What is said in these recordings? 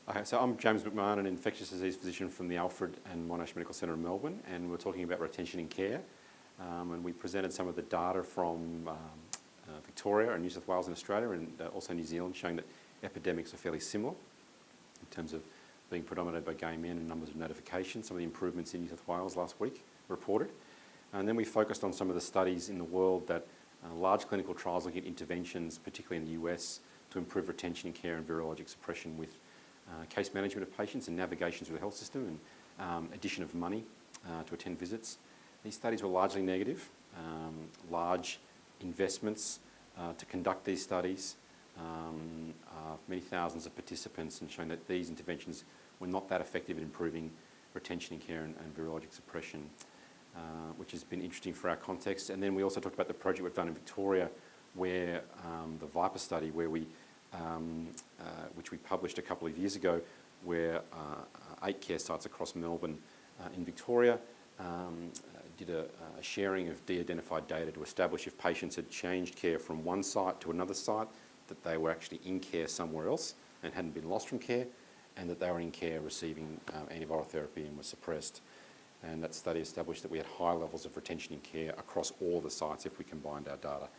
Okay, so I'm James McMahon, an infectious disease physician from the Alfred and Monash Medical Centre in Melbourne, and we're talking about retention in care. And we presented some of the data from Victoria and New South Wales in Australia, and also New Zealand, showing that epidemics are fairly similar in terms of being predominated by gay men and numbers of notifications. Some of the improvements in New South Wales last week reported. And then we focused on some of the studies in the world that large clinical trials looking at interventions, particularly in the US, to improve retention in care and virologic suppression with case management of patients and navigation through the health system and addition of money to attend visits. These studies were largely negative, large investments to conduct these studies, many thousands of participants, and showing that these interventions were not that effective at improving retention in care and virologic suppression, which has been interesting for our context. And then we also talked about the project we've done in Victoria, where the Viper study, where we which we published a couple of years ago, where 8 care sites across Melbourne in Victoria did a sharing of de-identified data to establish if patients had changed care from one site to another site, that they were actually in care somewhere else and hadn't been lost from care, and that they were in care receiving antiviral therapy and were suppressed. And that study established that we had high levels of retention in care across all the sites if we combined our data.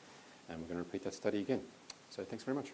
And we're going to repeat that study again. So thanks very much.